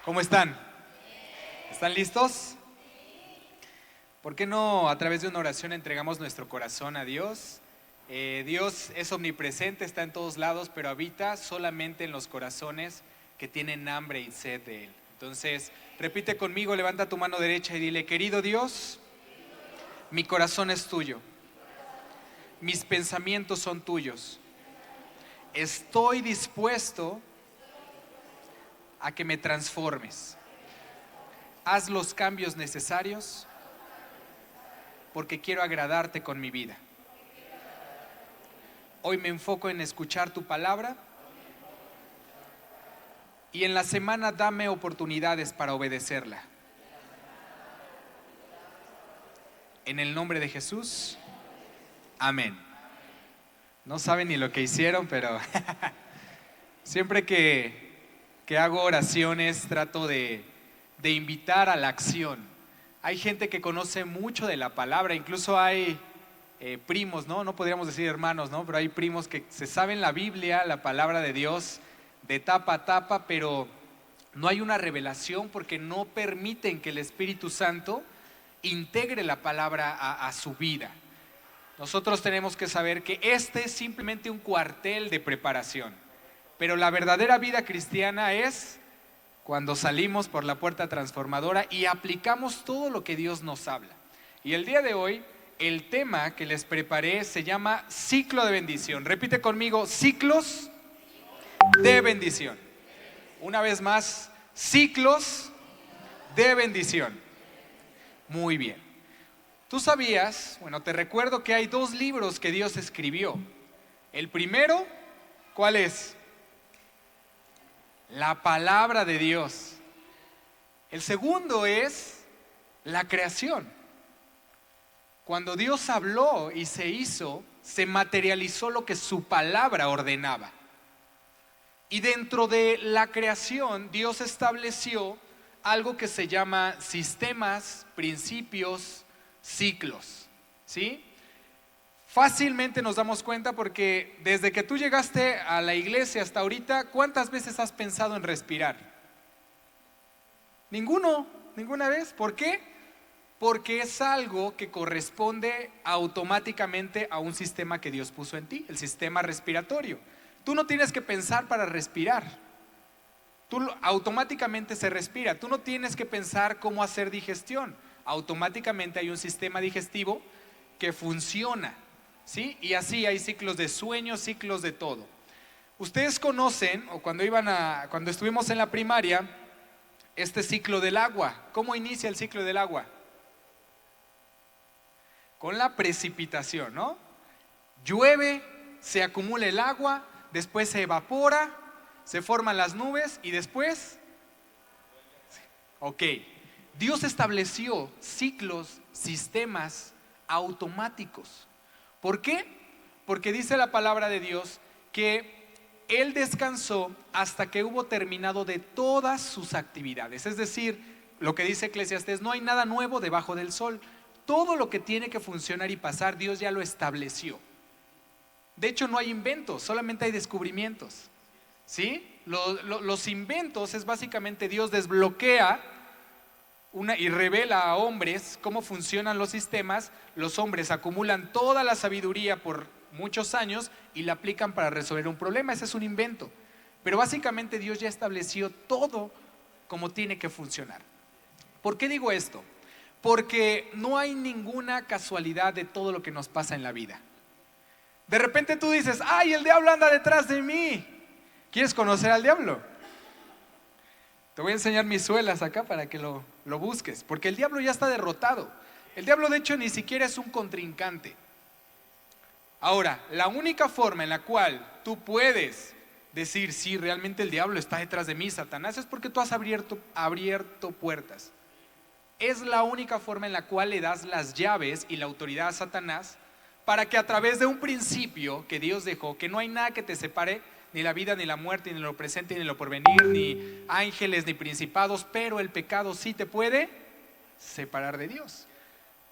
¿Cómo están? ¿Están listos? ¿Por qué no a través de una oración entregamos nuestro corazón a Dios? Dios es omnipresente, está en todos lados, pero habita solamente en los corazones que tienen hambre y sed de Él. Entonces, repite conmigo, levanta tu mano derecha y dile: querido Dios, mi corazón es tuyo, mis pensamientos son tuyos. Estoy dispuesto a que me transformes. Haz los cambios necesarios porque quiero agradarte con mi vida. Hoy me enfoco en escuchar tu palabra y en la semana dame oportunidades para obedecerla. En el nombre de Jesús, amén. No saben ni lo que hicieron, pero siempre que hago oraciones trato de invitar a la acción. Hay gente que conoce mucho de la palabra, incluso hay primos, no podríamos decir hermanos, pero hay primos que se saben la Biblia, la palabra de Dios, de tapa a tapa, pero no hay una revelación porque no permiten que el Espíritu Santo integre la palabra a su vida. Nosotros tenemos que saber que este es simplemente un cuartel de preparación, pero la verdadera vida cristiana es cuando salimos por la puerta transformadora y aplicamos todo lo que Dios nos habla. Y el día de hoy, el tema que les preparé se llama ciclo de bendición. Repite conmigo: ciclos de bendición. Una vez más, ciclos de bendición. Muy bien. Tú sabías, te recuerdo que hay 2 libros que Dios escribió. El primero, ¿cuál es? La palabra de Dios. El segundo es la creación. Cuando Dios habló y se hizo, se materializó lo que su palabra ordenaba. Y dentro de la creación, Dios estableció algo que se llama sistemas, principios, ciclos. ¿Sí? Fácilmente nos damos cuenta porque desde que tú llegaste a la iglesia hasta ahorita, ¿cuántas veces has pensado en respirar? Ninguna vez. ¿Por qué? Porque es algo que corresponde automáticamente a un sistema que Dios puso en ti, el sistema respiratorio. Tú no tienes que pensar para respirar. Automáticamente se respira. Tú no tienes que pensar cómo hacer digestión. Automáticamente hay un sistema digestivo que funciona. ¿Sí? Y así hay ciclos de sueño, ciclos de todo. Ustedes conocen, o cuando estuvimos en la primaria, este ciclo del agua. ¿Cómo inicia el ciclo del agua? Con la precipitación, ¿no? Llueve, se acumula el agua, después se evapora, se forman las nubes y después... Ok, Dios estableció ciclos, sistemas automáticos. ¿Por qué? Porque dice la palabra de Dios que Él descansó hasta que hubo terminado de todas sus actividades. Es decir, lo que dice Eclesiastés: no hay nada nuevo debajo del sol. Todo lo que tiene que funcionar y pasar, Dios ya lo estableció. De hecho, no hay inventos, solamente hay descubrimientos. ¿Sí? Los inventos es básicamente Dios desbloquea y revela a hombres cómo funcionan los sistemas. Los hombres acumulan toda la sabiduría por muchos años y la aplican para resolver un problema. Ese es un invento. Pero básicamente Dios ya estableció todo como tiene que funcionar. ¿Por qué digo esto? Porque no hay ninguna casualidad de todo lo que nos pasa en la vida. De repente tú dices: ¡ay, el diablo anda detrás de mí! ¿Quieres conocer al diablo? Te voy a enseñar mis suelas acá para que lo busques, porque el diablo ya está derrotado. El diablo de hecho ni siquiera es un contrincante. Ahora, la única forma en la cual tú puedes decir: sí, realmente el diablo está detrás de mí, Satanás, es porque tú has abierto puertas. Es la única forma en la cual le das las llaves y la autoridad a Satanás para que a través de un principio que Dios dejó, que no hay nada que te separe, ni la vida, ni la muerte, ni lo presente, ni lo porvenir, ni ángeles, ni principados, pero el pecado sí te puede separar de Dios.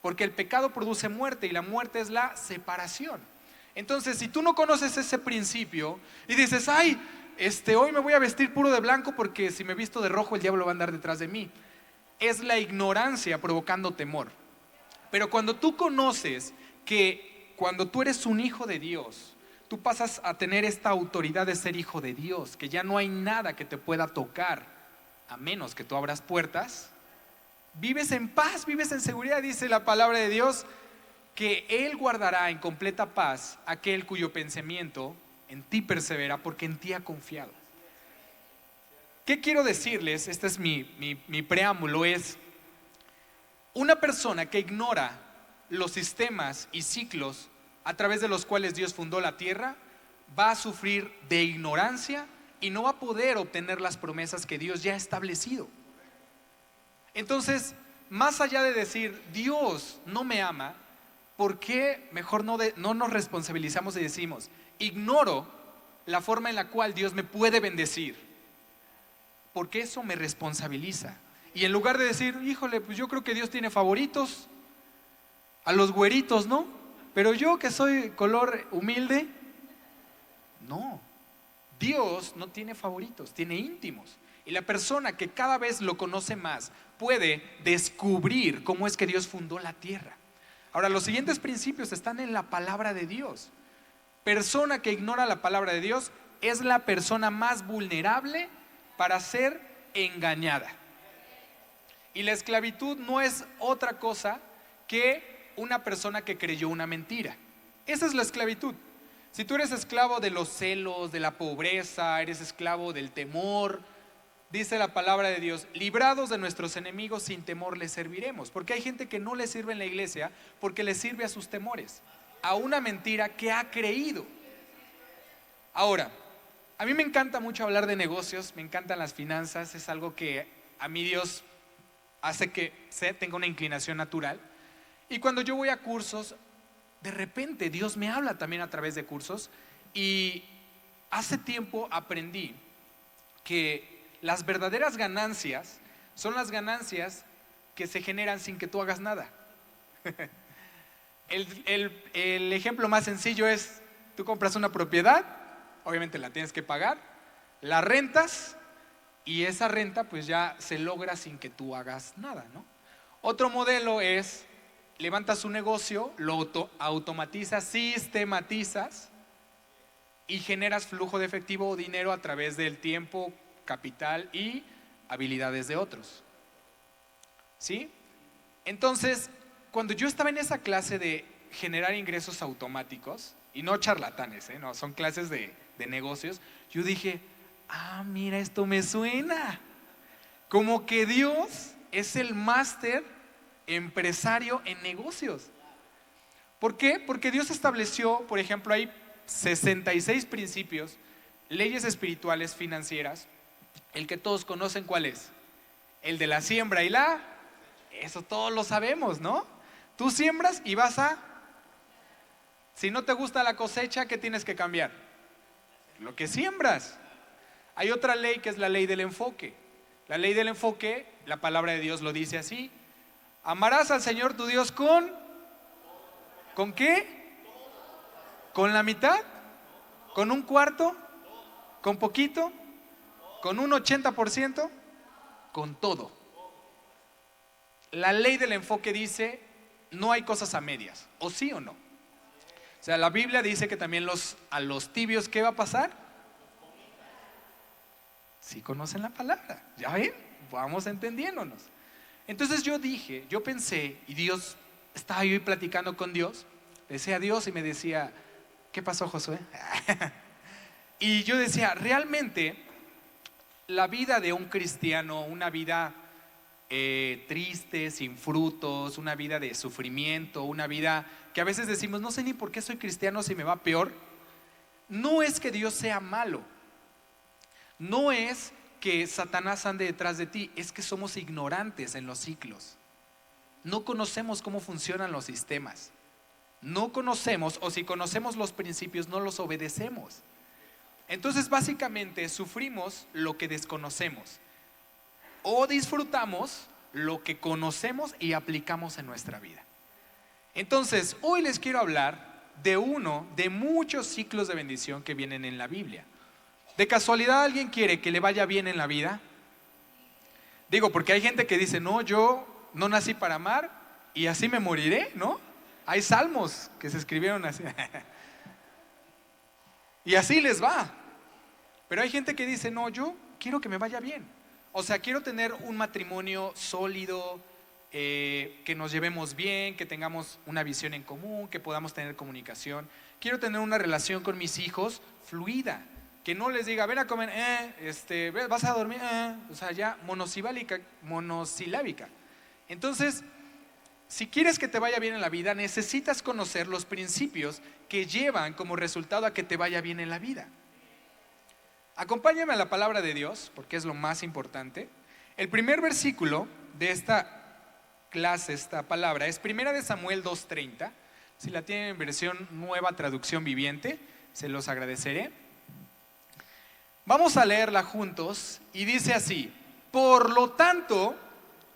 Porque el pecado produce muerte y la muerte es la separación. Entonces, si tú no conoces ese principio y dices: ay, hoy me voy a vestir puro de blanco porque si me visto de rojo el diablo va a andar detrás de mí. Es la ignorancia provocando temor. Pero cuando tú conoces que cuando tú eres un hijo de Dios, tú pasas a tener esta autoridad de ser hijo de Dios, que ya no hay nada que te pueda tocar, a menos que tú abras puertas, vives en paz, vives en seguridad. Dice la palabra de Dios que Él guardará en completa paz aquel cuyo pensamiento en ti persevera, porque en ti ha confiado. ¿Qué quiero decirles? Este es mi preámbulo, es una persona que ignora los sistemas y ciclos a través de los cuales Dios fundó la tierra, va a sufrir de ignorancia y no va a poder obtener las promesas que Dios ya ha establecido. Entonces, más allá de decir, Dios no me ama, ¿por qué mejor no nos responsabilizamos y decimos, ignoro la forma en la cual Dios me puede bendecir? Porque eso me responsabiliza. Y en lugar de decir, híjole, pues yo creo que Dios tiene favoritos, a los güeritos, ¿no? Pero yo que soy color humilde, no. Dios no tiene favoritos, tiene íntimos. Y la persona que cada vez lo conoce más puede descubrir cómo es que Dios fundó la tierra. Ahora, los siguientes principios están en la palabra de Dios. Persona que ignora la palabra de Dios es la persona más vulnerable para ser engañada. Y la esclavitud no es otra cosa que una persona que creyó una mentira. Esa es la esclavitud. Si tú eres esclavo de los celos, de la pobreza, eres esclavo del temor, dice la palabra de Dios, librados de nuestros enemigos, sin temor les serviremos. Porque hay gente que no le sirve en la iglesia porque le sirve a sus temores, a una mentira que ha creído. Ahora, a mí me encanta mucho hablar de negocios, me encantan las finanzas, es algo que a mí Dios hace que tenga una inclinación natural. Y cuando yo voy a cursos, de repente Dios me habla también a través de cursos. Y hace tiempo aprendí que las verdaderas ganancias son las ganancias que se generan sin que tú hagas nada. El ejemplo más sencillo es, tú compras una propiedad, obviamente la tienes que pagar, la rentas y esa renta pues ya se logra sin que tú hagas nada, ¿no? Otro modelo es, levantas un negocio, lo automatizas, sistematizas y generas flujo de efectivo o dinero a través del tiempo, capital y habilidades de otros. ¿Sí? Entonces, cuando yo estaba en esa clase de generar ingresos automáticos, y no charlatanes, no, son clases de negocios, yo dije, mira, esto me suena. Como que Dios es el máster empresario en negocios. ¿Por qué? Porque Dios estableció, por ejemplo, hay 66 principios, leyes espirituales financieras. El que todos conocen, ¿cuál es? El de la siembra y eso todos lo sabemos, ¿no? Tú siembras y si no te gusta la cosecha, ¿qué tienes que cambiar? Lo que siembras. Hay otra ley que es la ley del enfoque. La ley del enfoque, la palabra de Dios lo dice así: amarás al Señor tu Dios ¿con qué? ¿Con la mitad? ¿Con un cuarto? ¿Con poquito? ¿Con un 80%? Con todo. La ley del enfoque dice, no hay cosas a medias, o sí o no. O sea, la Biblia dice que también a los tibios, ¿qué va a pasar? Sí conocen la palabra, ¿ya ven? Vamos entendiéndonos. Entonces yo pensé, y Dios, estaba yo platicando con Dios, le decía a Dios y me decía, ¿qué pasó, Josué? Y yo decía, realmente la vida de un cristiano, una vida triste, sin frutos, una vida de sufrimiento, una vida que a veces decimos, no sé ni por qué soy cristiano si me va peor. No es que Dios sea malo, no es que Satanás ande detrás de ti, es que somos ignorantes en los ciclos. No conocemos cómo funcionan los sistemas, no conocemos, o si conocemos los principios, no los obedecemos. Entonces básicamente sufrimos lo que desconocemos o disfrutamos lo que conocemos y aplicamos en nuestra vida. Entonces hoy les quiero hablar de uno de muchos ciclos de bendición que vienen en la Biblia. ¿De casualidad alguien quiere que le vaya bien en la vida? Digo, porque hay gente que dice, no, yo no nací para amar y así me moriré, ¿no? Hay salmos que se escribieron así. Y así les va. Pero hay gente que dice, no, yo quiero que me vaya bien. O sea, quiero tener un matrimonio sólido, que nos llevemos bien, que tengamos una visión en común, que podamos tener comunicación. Quiero tener una relación con mis hijos fluida, que no les diga, ven a comer, vas a dormir, o sea, ya monosilábica. Entonces, si quieres que te vaya bien en la vida, necesitas conocer los principios que llevan como resultado a que te vaya bien en la vida. Acompáñame a la palabra de Dios, porque es lo más importante. El primer versículo de esta clase, esta palabra, es 1 Samuel 2:30. Si la tienen en versión nueva traducción viviente, se los agradeceré. Vamos a leerla juntos y dice así: por lo tanto,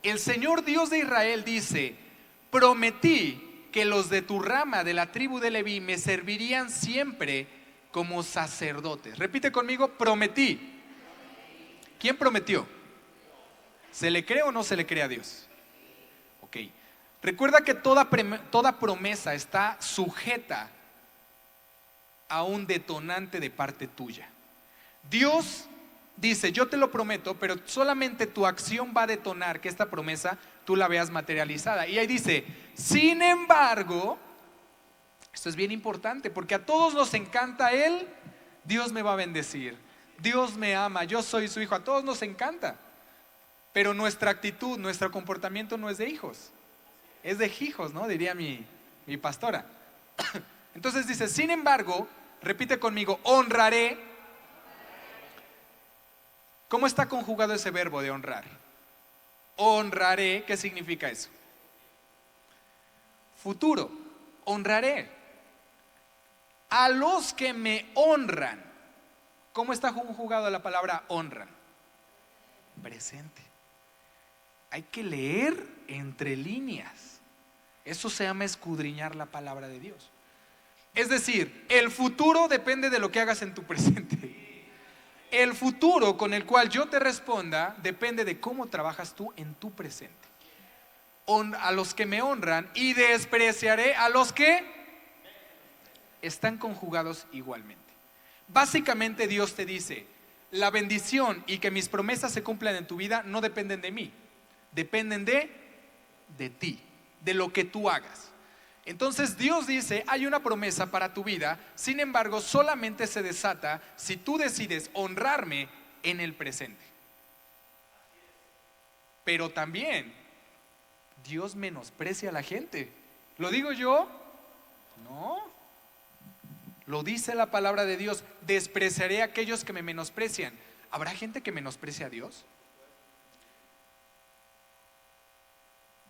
el Señor Dios de Israel dice, prometí que los de tu rama de la tribu de Leví me servirían siempre como sacerdotes. Repite conmigo, prometí. ¿Quién prometió? ¿Se le cree o no se le cree a Dios? Ok. Recuerda que toda promesa está sujeta a un detonante de parte tuya. Dios dice, yo te lo prometo, pero solamente tu acción va a detonar que esta promesa tú la veas materializada. Y ahí dice, sin embargo, esto es bien importante porque a todos nos encanta Él, Dios me va a bendecir, Dios me ama, yo soy su hijo, a todos nos encanta. Pero nuestra actitud, nuestro comportamiento no es de hijos, es de hijos, ¿no? Diría mi pastora. Entonces dice, sin embargo, repite conmigo, honraré. ¿Cómo está conjugado ese verbo de honrar? Honraré, ¿qué significa eso? Futuro, honraré a los que me honran. ¿Cómo está conjugado la palabra honran? Presente. Hay que leer entre líneas. Eso se llama escudriñar la palabra de Dios. Es decir, el futuro depende de lo que hagas en tu presente. El futuro con el cual yo te responda depende de cómo trabajas tú en tu presente. A los que me honran y despreciaré a los que están conjugados igualmente. Básicamente Dios te dice, la bendición y que mis promesas se cumplan en tu vida no dependen de mí, dependen de ti, de lo que tú hagas. Entonces Dios dice, hay una promesa para tu vida, sin embargo solamente se desata si tú decides honrarme en el presente. Pero también Dios menosprecia a la gente. ¿Lo digo yo? No. Lo dice la palabra de Dios, despreciaré a aquellos que me menosprecian. ¿Habrá gente que menosprecia a Dios?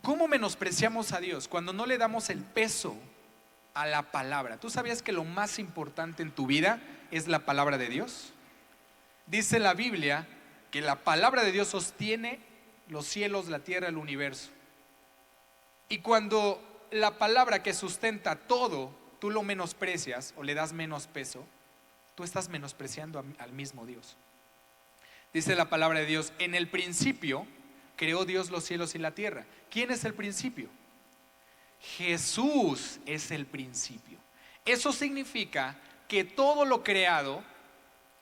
¿Cómo menospreciamos a Dios? Cuando no le damos el peso a la palabra. ¿Tú sabías que lo más importante en tu vida es la palabra de Dios? Dice la Biblia que la palabra de Dios sostiene los cielos, la tierra, el universo. Y cuando la palabra que sustenta todo tú lo menosprecias o le das menos peso, tú estás menospreciando al mismo Dios. Dice la palabra de Dios, en el principio creó Dios los cielos y la tierra. ¿Quién es el principio? Jesús es el principio. Eso significa que todo lo creado,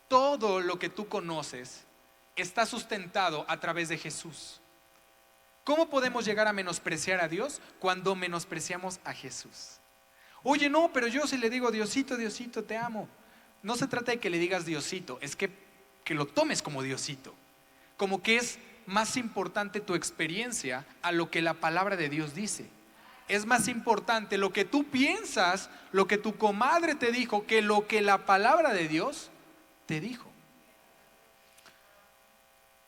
todo lo que tú conoces, está sustentado a través de Jesús. ¿Cómo podemos llegar a menospreciar a Dios? Cuando menospreciamos a Jesús. Oye, no, pero yo si le digo Diosito, Diosito, te amo. No se trata de que le digas Diosito, es que lo tomes como Diosito. Como que es más importante tu experiencia a lo que la palabra de Dios dice. Es más importante lo que tú piensas, lo que tu comadre te dijo, que lo que la palabra de Dios te dijo.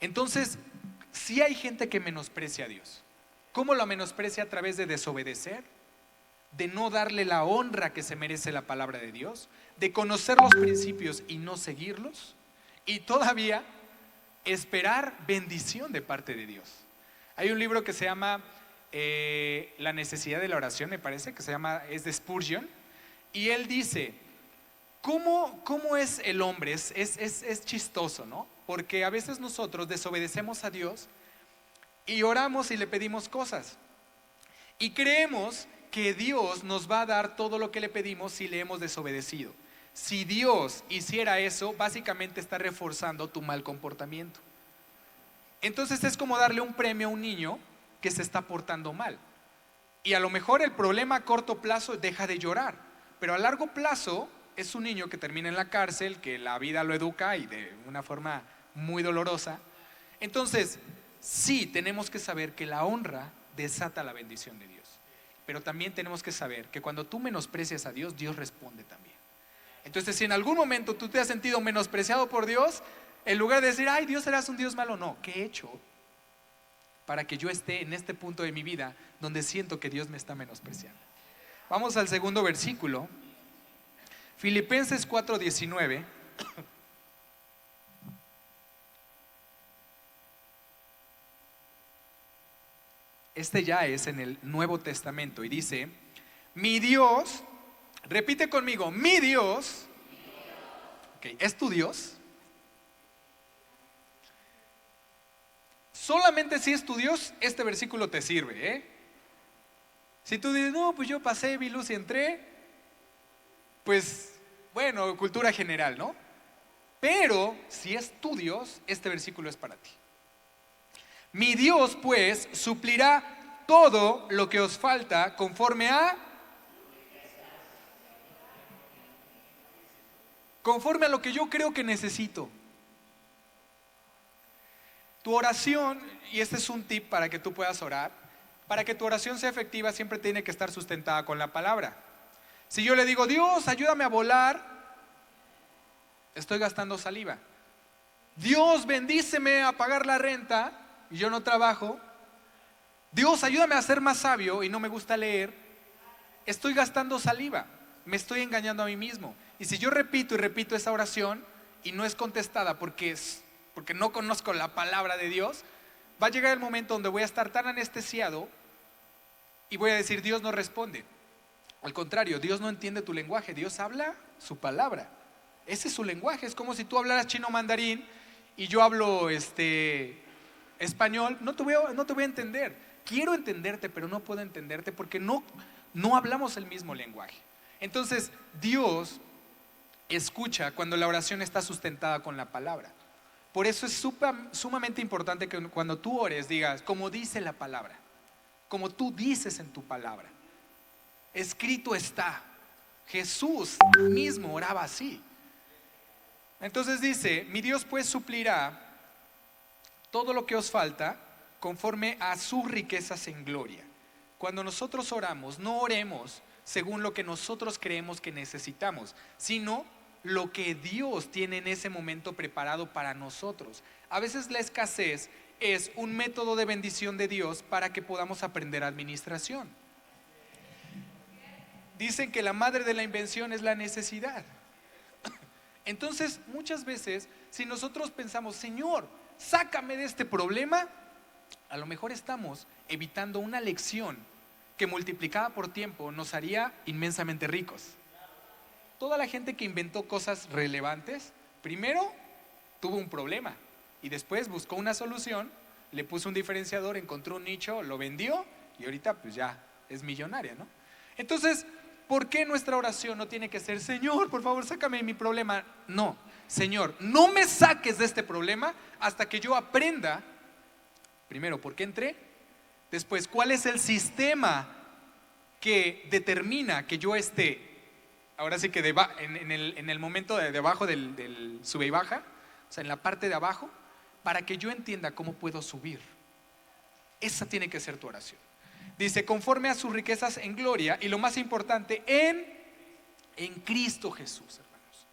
Entonces, sí hay gente que menosprecia a Dios. ¿Cómo lo menosprecia? A través de desobedecer, de no darle la honra que se merece la palabra de Dios, de conocer los principios y no seguirlos, y todavía esperar bendición de parte de Dios. Hay un libro que se llama La necesidad de la oración, me parece, que es de Spurgeon, y él dice, ¿Cómo es el hombre? Es chistoso, ¿no? Porque a veces nosotros desobedecemos a Dios y oramos y le pedimos cosas. Y creemos que Dios nos va a dar todo lo que le pedimos si le hemos desobedecido. Si Dios hiciera eso, básicamente está reforzando tu mal comportamiento. Entonces es como darle un premio a un niño que se está portando mal. Y a lo mejor el problema a corto plazo deja de llorar, pero a largo plazo es un niño que termina en la cárcel, que la vida lo educa y de una forma muy dolorosa. Entonces, sí tenemos que saber que la honra desata la bendición de Dios, pero también tenemos que saber que cuando tú menosprecias a Dios, Dios responde también. Entonces, si en algún momento tú te has sentido menospreciado por Dios, en lugar de decir, ay, Dios, serás un Dios malo, no, ¿qué he hecho para que yo esté en este punto de mi vida donde siento que Dios me está menospreciando? Vamos al segundo versículo, Filipenses 4:19. Este ya es en el Nuevo Testamento y dice, mi Dios, repite conmigo, mi Dios, okay, ¿es tu Dios? Solamente si es tu Dios, este versículo te sirve, ¿eh? Si tú dices, no, pues yo pasé, vi luz y entré, pues bueno, cultura general, ¿no? Pero si es tu Dios, este versículo es para ti. Mi Dios pues suplirá todo lo que os falta conforme a lo que yo creo que necesito. Tu oración, y este es un tip para que tú puedas orar, para que tu oración sea efectiva siempre tiene que estar sustentada con la palabra. Si yo le digo, Dios, ayúdame a volar, estoy gastando saliva. Dios, bendíceme a pagar la renta, y yo no trabajo. Dios, ayúdame a ser más sabio, y no me gusta leer, estoy gastando saliva, me estoy engañando a mí mismo. Y si yo repito y repito esa oración y no es contestada porque no conozco la palabra de Dios, va a llegar el momento donde voy a estar tan anestesiado y voy a decir, Dios no responde. Al contrario, Dios no entiende tu lenguaje, Dios habla su palabra. Ese es su lenguaje. Es como si tú hablaras chino mandarín y yo hablo español, no te voy a entender. Quiero entenderte, pero no puedo entenderte porque no hablamos el mismo lenguaje. Entonces, Dios escucha cuando la oración está sustentada con la palabra. Por eso es sumamente importante que cuando tú ores digas, como dice la palabra, como tú dices en tu palabra. Escrito está. Jesús mismo oraba así. Entonces dice, mi Dios pues suplirá todo lo que os falta conforme a sus riquezas en gloria. Cuando nosotros oramos, no oremos según lo que nosotros creemos que necesitamos, sino lo que Dios tiene en ese momento preparado para nosotros. A veces la escasez es un método de bendición de Dios para que podamos aprender administración. Dicen que la madre de la invención es la necesidad. Entonces, muchas veces, si nosotros pensamos, Señor, sácame de este problema, a lo mejor estamos evitando una lección que multiplicada por tiempo nos haría inmensamente ricos. Toda la gente que inventó cosas relevantes, primero tuvo un problema y después buscó una solución, le puso un diferenciador, encontró un nicho, lo vendió y ahorita pues ya es millonaria, ¿no? Entonces, ¿por qué nuestra oración no tiene que ser, Señor, por favor, sácame de mi problema? No, Señor, no me saques de este problema hasta que yo aprenda, primero, ¿por qué entré? Después, ¿cuál es el sistema que determina que yo esté, ahora sí que en el momento de debajo del sube y baja, o sea, en la parte de abajo, para que yo entienda cómo puedo subir? Esa tiene que ser tu oración. Dice, conforme a sus riquezas en gloria, y lo más importante, en Cristo Jesús, hermanos.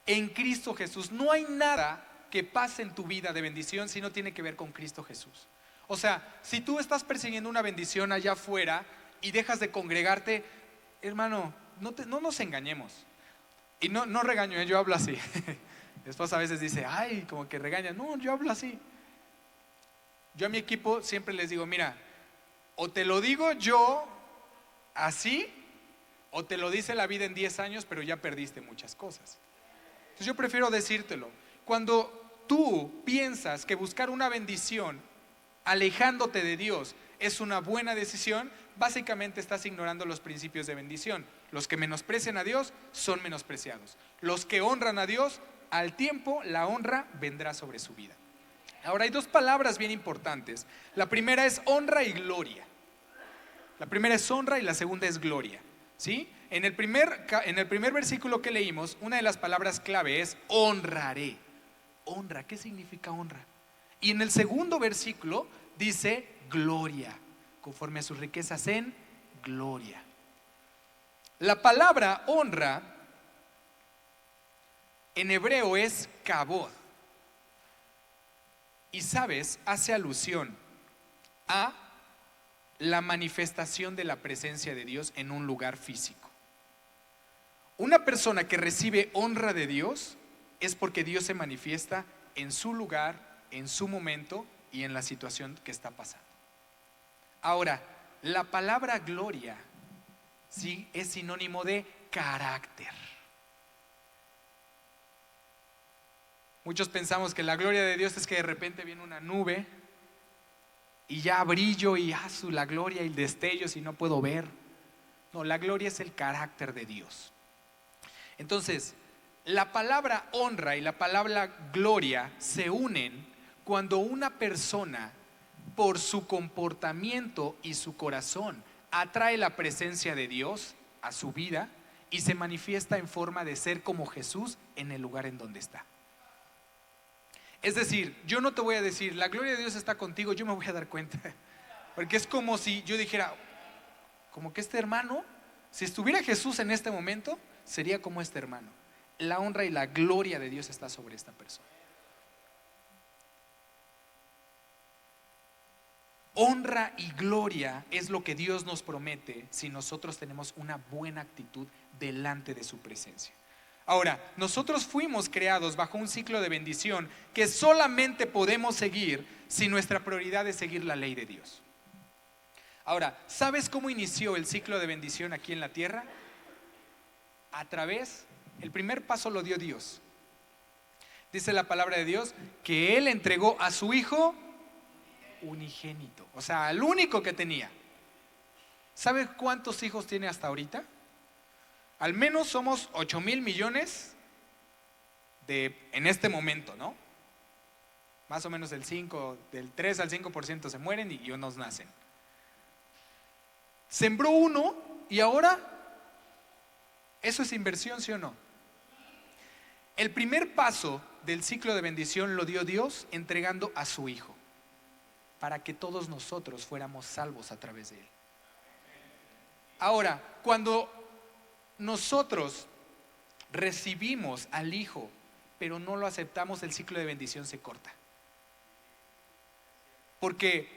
En Cristo Jesús. No hay nada que pase en tu vida de bendición si no tiene que ver con Cristo Jesús. O sea, si tú estás persiguiendo una bendición allá afuera y dejas de congregarte, hermano, no nos engañemos. Y no regaño, yo hablo así. Mi esposa a veces dice, ay, como que regaña. No, yo hablo así. Yo a mi equipo siempre les digo, mira, o te lo digo yo así, o te lo dice la vida en 10 años, pero ya perdiste muchas cosas. Entonces yo prefiero decírtelo. Cuando tú piensas que buscar una bendición alejándote de Dios es una buena decisión, básicamente estás ignorando los principios de bendición. Los que menosprecian a Dios son menospreciados. Los que honran a Dios, al tiempo la honra vendrá sobre su vida. Ahora hay dos palabras bien importantes. La primera es honra y gloria. La primera es honra y la segunda es gloria. ¿Sí? En el primer versículo que leímos, una de las palabras clave es honraré. Honra, ¿qué significa honra? Y en el segundo versículo dice gloria, conforme a sus riquezas en gloria. La palabra honra en hebreo es kabod. Y sabes, hace alusión a la manifestación de la presencia de Dios en un lugar físico. Una persona que recibe honra de Dios es porque Dios se manifiesta en su lugar, en su momento y en la situación que está pasando. Ahora, la palabra gloria sí es sinónimo de carácter. Muchos pensamos que la gloria de Dios es que de repente viene una nube y ya brillo y la gloria y el destello si no puedo ver. No, la gloria es el carácter de Dios. Entonces, la palabra honra y la palabra gloria se unen cuando una persona, por su comportamiento y su corazón, atrae la presencia de Dios a su vida y se manifiesta en forma de ser como Jesús en el lugar en donde está. Es decir, yo no te voy a decir, la gloria de Dios está contigo, yo me voy a dar cuenta. Porque es como si yo dijera, como que este hermano, si estuviera Jesús en este momento, sería como este hermano. La honra y la gloria de Dios está sobre esta persona. Honra y gloria es lo que Dios nos promete si nosotros tenemos una buena actitud delante de su presencia. Ahora, nosotros fuimos creados bajo un ciclo de bendición que solamente podemos seguir si nuestra prioridad es seguir la ley de Dios. Ahora, ¿sabes cómo inició el ciclo de bendición aquí en la tierra? El primer paso lo dio Dios. Dice la palabra de Dios que Él entregó a su Hijo unigénito, o sea, al único que tenía. ¿Sabes cuántos hijos tiene hasta ahorita? Al menos somos 8,000 millones en este momento, ¿no? Más o menos del 3 al 5% se mueren y unos nacen. Sembró uno y ahora, ¿eso es inversión, sí o no? El primer paso del ciclo de bendición lo dio Dios entregando a su Hijo, para que todos nosotros fuéramos salvos a través de Él. Ahora, cuando nosotros recibimos al Hijo, pero no lo aceptamos, el ciclo de bendición se corta. Porque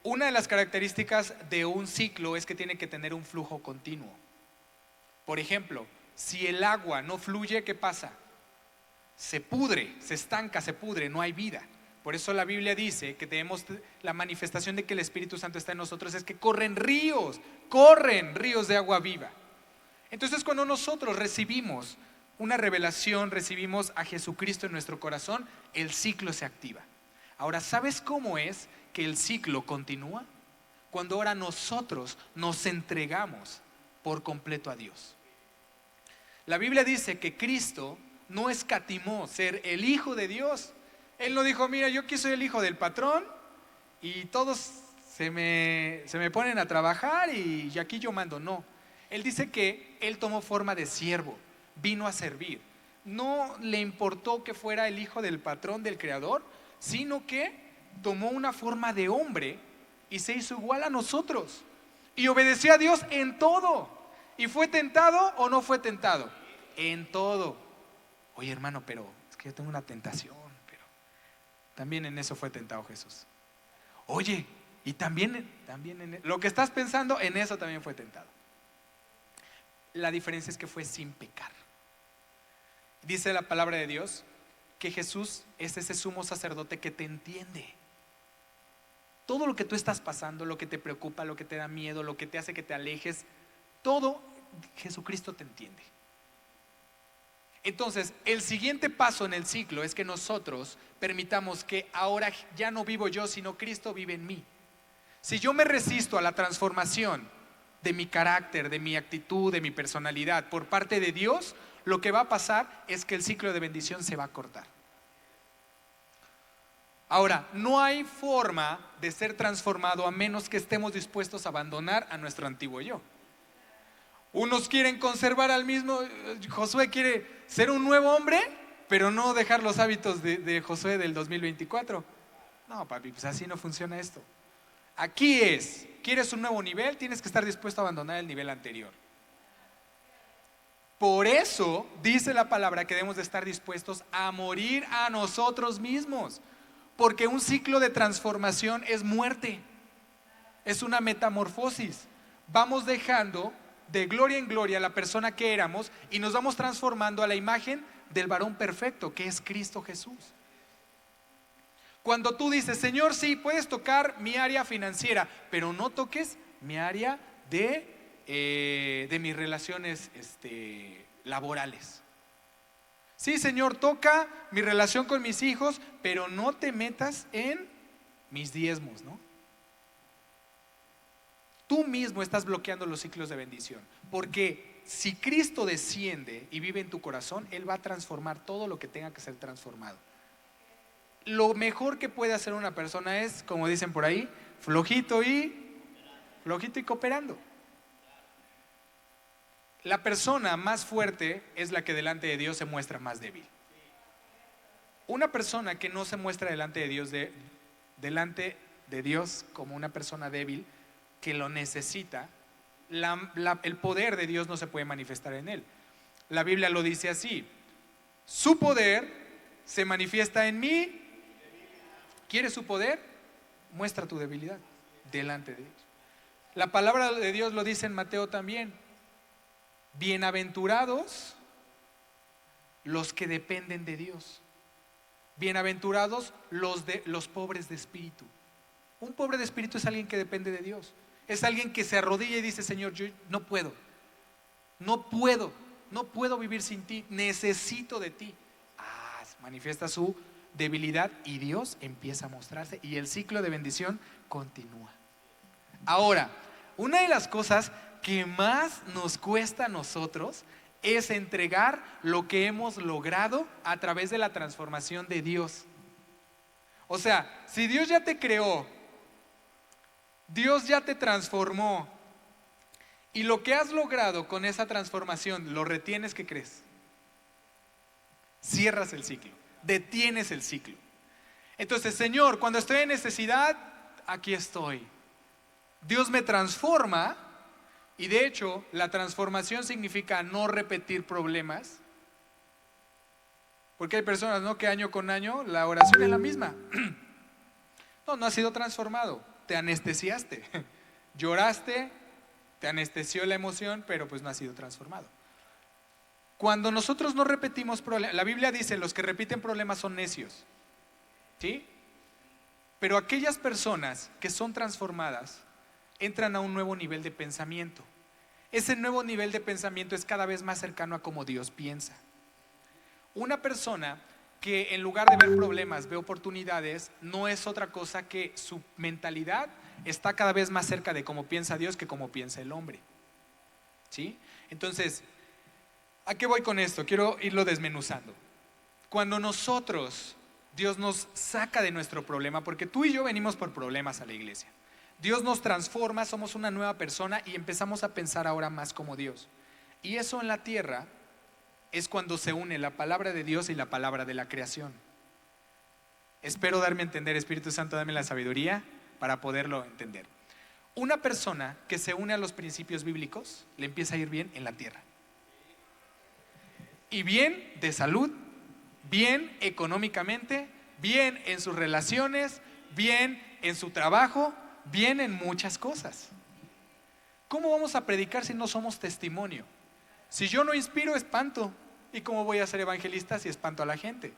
una de las características de un ciclo es que tiene que tener un flujo continuo. Por ejemplo, si el agua no fluye, ¿qué pasa? Se pudre, se estanca, se pudre, no hay vida. Por eso la Biblia dice que tenemos la manifestación de que el Espíritu Santo está en nosotros, es que corren ríos de agua viva. Entonces, cuando nosotros recibimos una revelación, recibimos a Jesucristo en nuestro corazón, el ciclo se activa. Ahora, ¿sabes cómo es que el ciclo continúa? Cuando ahora nosotros nos entregamos por completo a Dios. La Biblia dice que Cristo no escatimó ser el Hijo de Dios. Él no dijo, mira, yo aquí soy el hijo del patrón y todos se me ponen a trabajar y aquí yo mando. No, Él dice que Él tomó forma de siervo, vino a servir. No le importó que fuera el hijo del patrón, del creador, sino que tomó una forma de hombre y se hizo igual a nosotros. Y obedeció a Dios en todo. ¿Y fue tentado o no fue tentado? En todo. Oye, hermano, pero es que yo tengo una tentación. También en eso fue tentado Jesús. Oye, y también en lo que estás pensando, en eso también fue tentado. La diferencia es que fue sin pecar. Dice la palabra de Dios que Jesús es ese sumo sacerdote que te entiende. Todo lo que tú estás pasando, lo que te preocupa, lo que te da miedo, lo que te hace que te alejes, todo Jesucristo te entiende. Entonces, el siguiente paso en el ciclo es que nosotros permitamos que ahora ya no vivo yo, sino Cristo vive en mí. Si yo me resisto a la transformación de mi carácter, de mi actitud, de mi personalidad por parte de Dios, lo que va a pasar es que el ciclo de bendición se va a cortar. Ahora, no hay forma de ser transformado a menos que estemos dispuestos a abandonar a nuestro antiguo yo. Unos quieren conservar al mismo, Josué quiere ser un nuevo hombre, pero no dejar los hábitos de Josué del 2024. No, papi, pues así no funciona esto. Aquí ¿quieres un nuevo nivel? Tienes que estar dispuesto a abandonar el nivel anterior. Por eso dice la palabra que debemos de estar dispuestos a morir a nosotros mismos. Porque un ciclo de transformación es muerte, es una metamorfosis. Vamos dejando de gloria en gloria a la persona que éramos y nos vamos transformando a la imagen del varón perfecto, que es Cristo Jesús. Cuando tú dices, Señor, sí, puedes tocar mi área financiera, pero no toques mi área de mis relaciones laborales. Sí, Señor, toca mi relación con mis hijos, pero no te metas en mis diezmos, ¿no? Tú mismo estás bloqueando los ciclos de bendición, porque si Cristo desciende y vive en tu corazón, Él va a transformar todo lo que tenga que ser transformado. Lo mejor que puede hacer una persona es, como dicen por ahí, flojito y cooperando. La persona más fuerte es la que delante de Dios se muestra más débil. Una persona que no se muestra delante de Dios como una persona débil, que lo necesita, el poder de Dios no se puede manifestar en él. La Biblia lo dice así: su poder se manifiesta en mí. ¿Quieres su poder? Muestra tu debilidad delante de Dios. La palabra de Dios lo dice en Mateo también: bienaventurados los que dependen de Dios. Bienaventurados los pobres de espíritu. Un pobre de espíritu es alguien que depende de Dios. Es alguien que se arrodilla y dice: Señor, yo no puedo vivir sin ti, necesito de ti. Manifiesta su debilidad y Dios empieza a mostrarse y el ciclo de bendición continúa. Ahora, una de las cosas que más nos cuesta a nosotros es entregar lo que hemos logrado a través de la transformación de Dios. O sea, si Dios ya te creó, Dios ya te transformó, y lo que has logrado con esa transformación lo retienes, ¿qué crees? Cierras el ciclo, detienes el ciclo. Entonces, Señor, cuando estoy en necesidad, aquí estoy. Dios me transforma. Y de hecho, la transformación significa no repetir problemas. Porque hay personas, ¿no?, que año con año la oración es la misma. No has sido transformado, te anestesiaste. Lloraste, te anestesió la emoción, pero pues no has sido transformado. Cuando nosotros no repetimos problemas, la Biblia dice: los que repiten problemas son necios, ¿sí? Pero aquellas personas que son transformadas entran a un nuevo nivel de pensamiento. Ese nuevo nivel de pensamiento es cada vez más cercano a cómo Dios piensa. Una persona que en lugar de ver problemas ve oportunidades, no es otra cosa que su mentalidad está cada vez más cerca de cómo piensa Dios que cómo piensa el hombre, ¿sí? Entonces, ¿a qué voy con esto? Quiero irlo desmenuzando. Cuando Dios nos saca de nuestro problema, porque tú y yo venimos por problemas a la iglesia. Dios nos transforma, somos una nueva persona y empezamos a pensar ahora más como Dios. Y eso en la tierra es cuando se une la palabra de Dios y la palabra de la creación. Espero darme a entender. Espíritu Santo, dame la sabiduría para poderlo entender. Una persona que se une a los principios bíblicos le empieza a ir bien en la tierra. Y bien de salud, bien económicamente, bien en sus relaciones, bien en su trabajo, bien en muchas cosas. ¿Cómo vamos a predicar si no somos testimonio? Si yo no inspiro, espanto. ¿Y cómo voy a ser evangelista si espanto a la gente?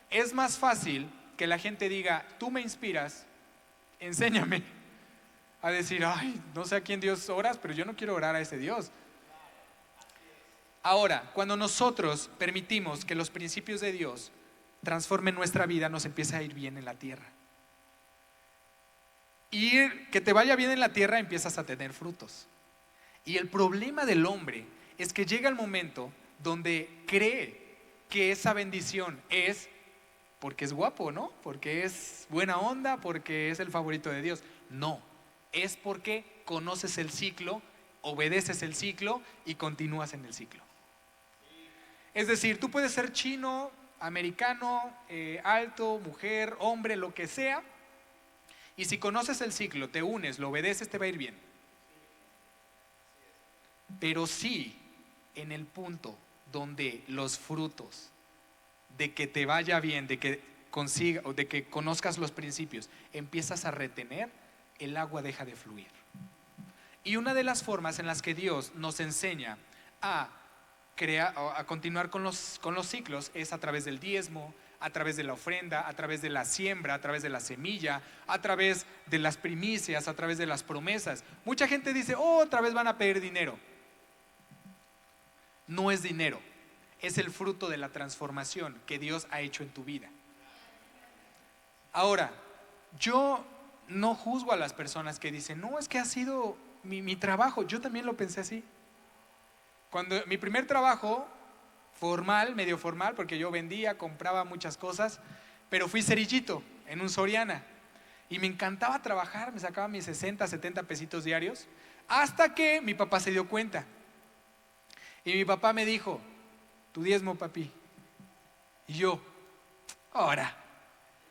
Es más fácil que la gente diga: tú me inspiras, enséñame. A decir: ay, no sé a quién Dios oras, pero yo no quiero orar a ese Dios. Ahora, cuando nosotros permitimos que los principios de Dios transformen nuestra vida, nos empieza a ir bien en la tierra. Y que te vaya bien en la tierra, empiezas a tener frutos. Y el problema del hombre es que llega el momento donde cree que esa bendición es porque es guapo, ¿no? Porque es buena onda, porque es el favorito de Dios. No, es porque conoces el ciclo, obedeces el ciclo y continúas en el ciclo. Es decir, tú puedes ser chino, americano, alto, mujer, hombre, lo que sea, y si conoces el ciclo, te unes, lo obedeces, te va a ir bien. Pero sí, en el punto donde los frutos de que te vaya bien, de que o de que conozcas los principios, empiezas a retener, el agua deja de fluir. Y una de las formas en las que Dios nos enseña a continuar con los ciclos es a través del diezmo, a través de la ofrenda, a través de la siembra, a través de la semilla, a través de las primicias, a través de las promesas. Mucha gente dice, otra vez van a pedir dinero. No es dinero, es el fruto de la transformación que Dios ha hecho en tu vida. Ahora, yo no juzgo a las personas que dicen, no, es que ha sido mi trabajo. Yo también lo pensé así. Cuando mi primer trabajo formal, medio formal, porque yo vendía, compraba muchas cosas, pero fui cerillito en un Soriana y me encantaba trabajar, me sacaba mis 60, 70 pesitos diarios, hasta que mi papá se dio cuenta. Y mi papá me dijo, tu diezmo, papi. Y yo, ahora,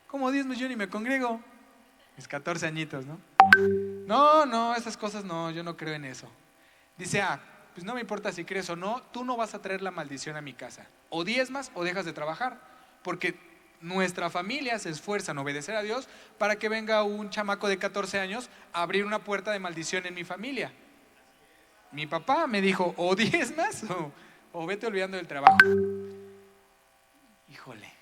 ¿cómo diezmo? Yo ni me congrego. Mis 14 añitos, ¿no? No, esas cosas no, yo no creo en eso. Dice, pues no me importa si crees o no, tú no vas a traer la maldición a mi casa. O diezmas o dejas de trabajar, porque nuestra familia se esfuerza en obedecer a Dios para que venga un chamaco de 14 años a abrir una puerta de maldición en mi familia. Mi papá me dijo, o diezmas o vete olvidando del trabajo. Híjole.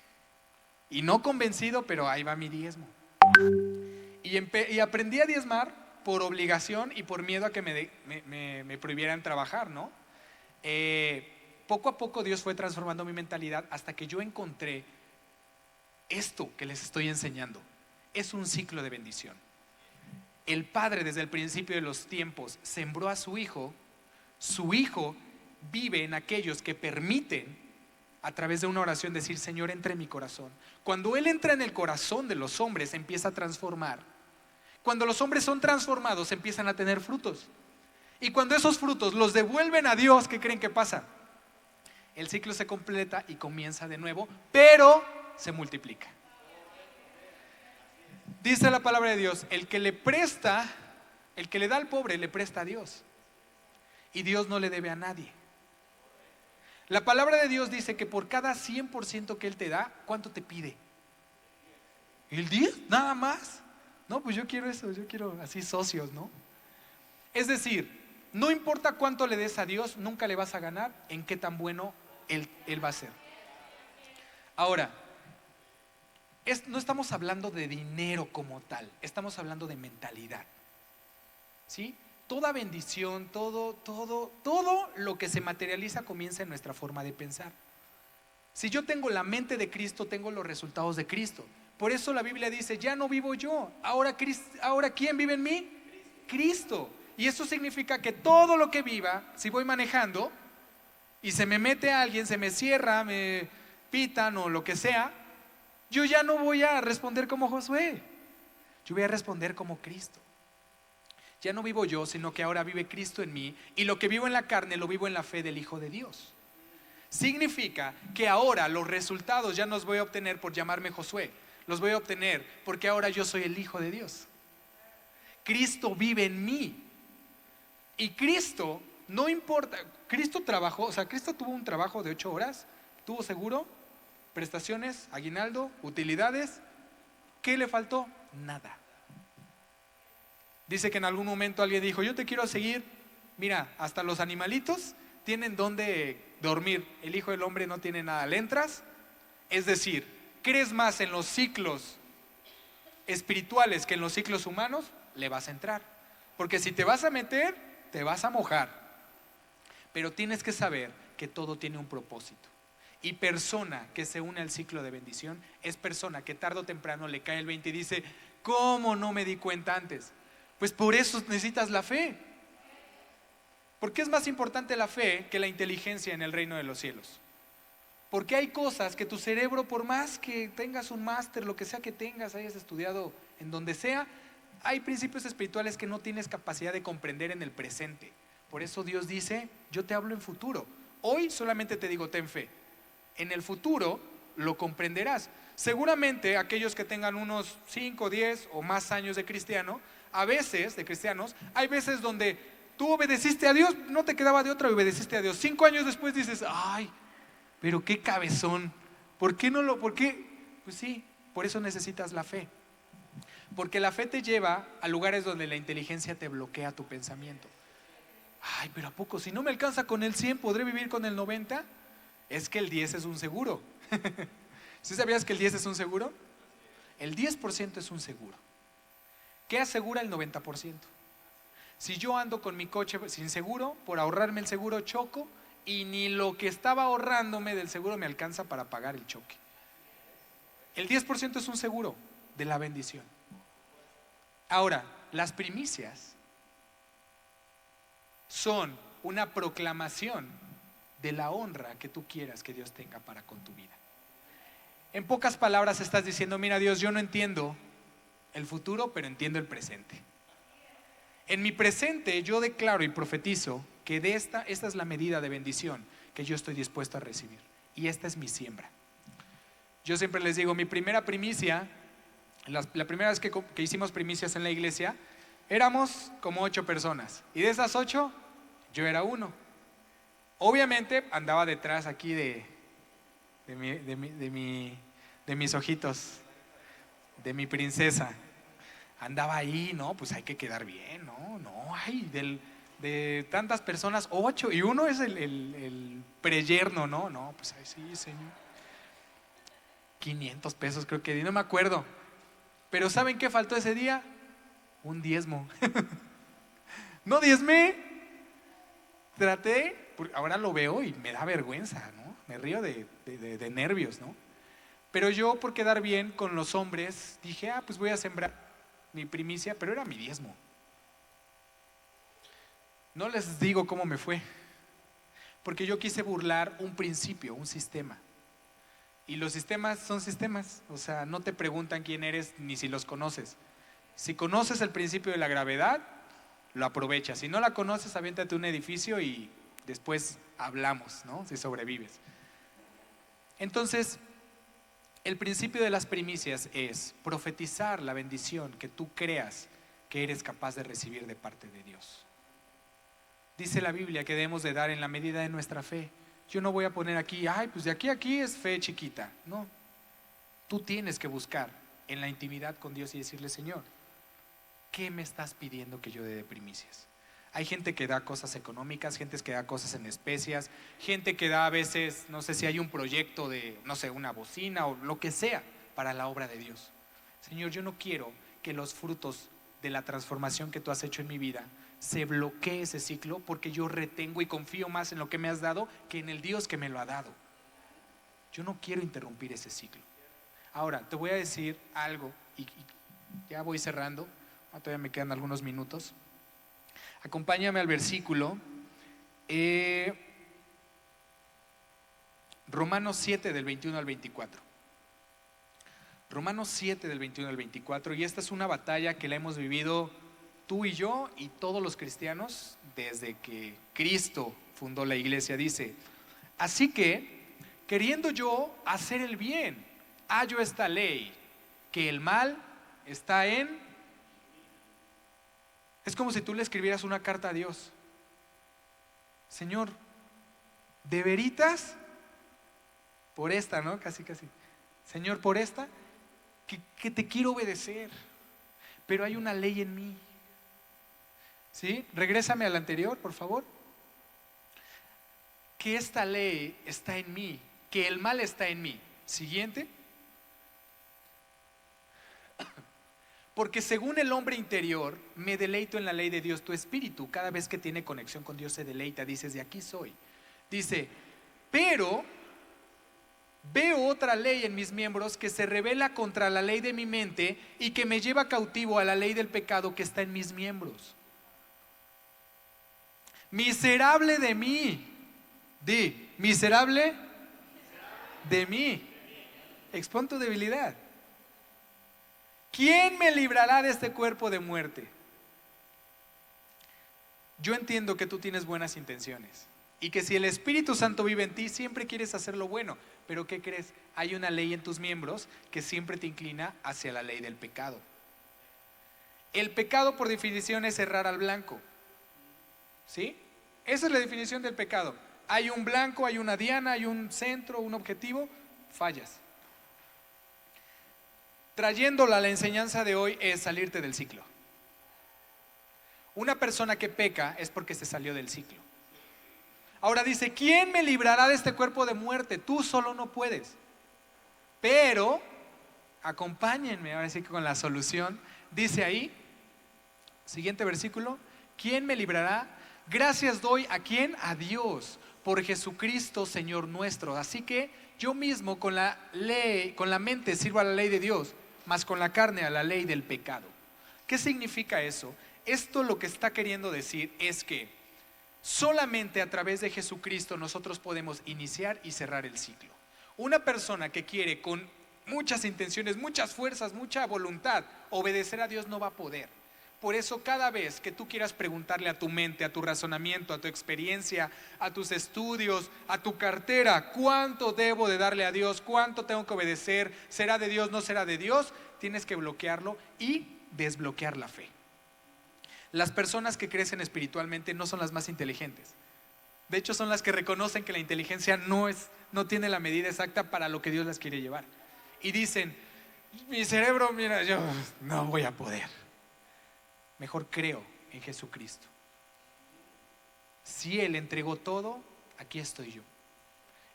Y no convencido, pero ahí va mi diezmo. Y aprendí a diezmar por obligación y por miedo a que me prohibieran trabajar, ¿no? Poco a poco Dios fue transformando mi mentalidad hasta que yo encontré esto que les estoy enseñando. Es un ciclo de bendición. El Padre desde el principio de los tiempos sembró a su Hijo vive en aquellos que permiten a través de una oración decir, Señor, entra en mi corazón. Cuando Él entra en el corazón de los hombres, empieza a transformar. Cuando los hombres son transformados, empiezan a tener frutos. Y cuando esos frutos los devuelven a Dios, ¿qué creen que pasa? El ciclo se completa y comienza de nuevo, pero se multiplica. Dice la palabra de Dios, el que le da al pobre, le presta a Dios. Y Dios no le debe a nadie. La palabra de Dios dice que por cada 100% que Él te da, ¿cuánto te pide? ¿El 10? ¿Nada más? No, pues yo quiero eso, yo quiero así socios, ¿no? Es decir, no importa cuánto le des a Dios, nunca le vas a ganar en qué tan bueno Él va a ser. Ahora, no estamos hablando de dinero como tal, estamos hablando de mentalidad. ¿Sí? Toda bendición, todo lo que se materializa comienza en nuestra forma de pensar. Si yo tengo la mente de Cristo, tengo los resultados de Cristo. Por eso la Biblia dice, ya no vivo yo, ahora ¿quién vive en mí? Cristo. Y eso significa que todo lo que viva, si voy manejando y se me mete alguien, se me cierra, me pitan o lo que sea, yo ya no voy a responder como Josué, yo voy a responder como Cristo. Ya no vivo yo, sino que ahora vive Cristo en mí, y lo que vivo en la carne lo vivo en la fe del Hijo de Dios. Significa que ahora los resultados ya no los voy a obtener por llamarme Josué, los voy a obtener porque ahora yo soy el Hijo de Dios. Cristo vive en mí. Y Cristo, no importa, Cristo trabajó, o sea, Cristo tuvo un trabajo de 8 horas, tuvo seguro, prestaciones, aguinaldo, utilidades. ¿Qué le faltó? Nada. Dice que en algún momento alguien dijo, yo te quiero seguir, mira, hasta los animalitos tienen donde dormir, el Hijo del Hombre no tiene nada, ¿le entras? Es decir, ¿crees más en los ciclos espirituales que en los ciclos humanos? Le vas a entrar, porque si te vas a meter, te vas a mojar. Pero tienes que saber que todo tiene un propósito. Y persona que se une al ciclo de bendición es persona que tarde o temprano le cae el 20 y dice: ¿cómo no me di cuenta antes? Pues por eso necesitas la fe. ¿Por qué es más importante la fe que la inteligencia en el reino de los cielos? Porque hay cosas que tu cerebro, por más que tengas un máster, lo que sea que tengas, hayas estudiado en donde sea, hay principios espirituales que no tienes capacidad de comprender en el presente. Por eso Dios dice: yo te hablo en futuro. Hoy solamente te digo, ten fe. En el futuro lo comprenderás. Seguramente aquellos que tengan unos 5, 10 o más años de cristiano, a veces, de cristianos, hay veces donde tú obedeciste a Dios, no te quedaba de otra y obedeciste a Dios. 5 años después dices: ay, pero qué cabezón. ¿Por qué no lo? ¿Por qué? Pues sí, por eso necesitas la fe. Porque la fe te lleva a lugares donde la inteligencia te bloquea tu pensamiento. Ay, pero ¿a poco? Si no me alcanza con el 100, ¿podré vivir con el 90? Es que el 10 es un seguro. ¿Sí sabías que el 10 es un seguro? El 10% es un seguro. ¿Qué asegura el 90%? Si yo ando con mi coche sin seguro, por ahorrarme el seguro choco y ni lo que estaba ahorrándome del seguro me alcanza para pagar el choque. El 10% es un seguro de la bendición. Ahora, las primicias son una proclamación de la honra que tú quieras que Dios tenga para con tu vida. En pocas palabras estás diciendo: mira Dios, yo no entiendo el futuro, pero entiendo el presente. En mi presente yo declaro y profetizo que esta es la medida de bendición que yo estoy dispuesto a recibir. Y esta es mi siembra. Yo siempre les digo, mi primera primicia, la primera vez que hicimos primicias en la iglesia, éramos como 8 personas. Y de esas 8, yo era uno. Obviamente andaba detrás aquí de mis ojitos, de mi princesa. Andaba ahí, no, pues hay que quedar bien, no, ay, de tantas personas, 8, y uno es el preyerno, no, pues ahí sí, señor. 500 pesos creo que di, no me acuerdo. Pero ¿saben qué faltó ese día? Un diezmo. No diezmé. Traté, ahora lo veo y me da vergüenza, ¿no? Me río de nervios, ¿no? Pero yo, por quedar bien con los hombres, dije: pues voy a sembrar mi primicia, pero era mi diezmo. No les digo cómo me fue, porque yo quise burlar un principio, un sistema. Y los sistemas son sistemas, o sea, no te preguntan quién eres ni si los conoces. Si conoces el principio de la gravedad, lo aprovechas. Si no la conoces, aviéntate un edificio y después hablamos, ¿no? Si sobrevives. Entonces, el principio de las primicias es profetizar la bendición que tú creas que eres capaz de recibir de parte de Dios. Dice la Biblia que debemos de dar en la medida de nuestra fe. Yo no voy a poner aquí: pues de aquí a aquí es fe chiquita. No, tú tienes que buscar en la intimidad con Dios y decirle: Señor, ¿qué me estás pidiendo que yo dé de primicias? Hay gente que da cosas económicas, gente que da cosas en especias, gente que da a veces, no sé si hay un proyecto de, no sé, una bocina o lo que sea para la obra de Dios. Señor, yo no quiero que los frutos de la transformación que tú has hecho en mi vida se bloquee ese ciclo, porque yo retengo y confío más en lo que me has dado que en el Dios que me lo ha dado. Yo no quiero interrumpir ese ciclo. Ahora, te voy a decir algo y ya voy cerrando. Todavía me quedan algunos minutos. Acompáñame al versículo Romanos 7 del 21 al 24. Romanos 7 del 21 al 24. Y esta es una batalla que la hemos vivido tú y yo y todos los cristianos desde que Cristo fundó la iglesia. Dice: así que, queriendo yo hacer el bien, hallo esta ley, que el mal está en... Es como si tú le escribieras una carta a Dios: Señor, ¿de veritas? Por esta, ¿no? Casi. Señor, por esta, que te quiero obedecer, pero hay una ley en mí. ¿Sí? Regrésame al anterior, por favor. Que esta ley está en mí, que el mal está en mí. Siguiente. Porque según el hombre interior, me deleito en la ley de Dios. Tu espíritu, cada vez que tiene conexión con Dios, se deleita. Dices: de aquí soy. Dice: Pero veo otra ley en mis miembros que se rebela contra la ley de mi mente y que me lleva cautivo a la ley del pecado que está en mis miembros. Miserable de mí. Di, miserable de mí. Expón tu debilidad. ¿Quién me librará de este cuerpo de muerte? Yo entiendo que tú tienes buenas intenciones y que si el Espíritu Santo vive en ti, siempre quieres hacer lo bueno. Pero ¿qué crees? Hay una ley en tus miembros que siempre te inclina hacia la ley del pecado. El pecado, por definición, es errar al blanco. ¿Sí? Esa es la definición del pecado. Hay un blanco, hay una diana, hay un centro, un objetivo, fallas. Trayéndola a la enseñanza de hoy es salirte del ciclo. Una persona que peca es porque se salió del ciclo. Ahora dice, ¿quién me librará de este cuerpo de muerte? Tú solo no puedes. Pero, acompáñenme ahora sí con la solución. Dice ahí, siguiente versículo, ¿quién me librará? Gracias doy ¿a quién? A Dios, por Jesucristo Señor nuestro. Así que yo mismo con la ley, con la mente sirvo a la ley de Dios, mas con la carne a la ley del pecado. ¿Qué significa eso? Esto lo que está queriendo decir es que solamente a través de Jesucristo nosotros podemos iniciar y cerrar el ciclo. Una persona que quiere con muchas intenciones, muchas fuerzas, mucha voluntad obedecer a Dios no va a poder. Por eso cada vez que tú quieras preguntarle a tu mente, a tu razonamiento, a tu experiencia, a tus estudios, a tu cartera, ¿cuánto debo de darle a Dios? ¿Cuánto tengo que obedecer? ¿Será de Dios? ¿No será de Dios? Tienes que bloquearlo y desbloquear la fe. Las personas que crecen espiritualmente no son las más inteligentes. De hecho, son las que reconocen que la inteligencia no tiene la medida exacta para lo que Dios las quiere llevar. Y dicen, mi cerebro, mira, yo no voy a poder. Mejor creo en Jesucristo. Si Él entregó todo, aquí estoy yo.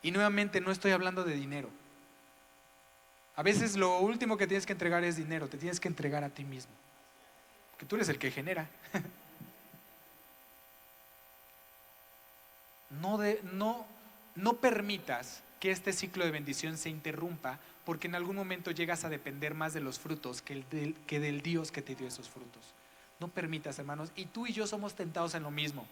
Y nuevamente no estoy hablando de dinero. A veces lo último que tienes que entregar es dinero. Te tienes que entregar a ti mismo, que tú eres el que genera. No permitas que este ciclo de bendición se interrumpa, porque en algún momento llegas a depender más de los frutos que del Dios que te dio esos frutos. No permitas, hermanos. Y tú y yo somos tentados en lo mismo.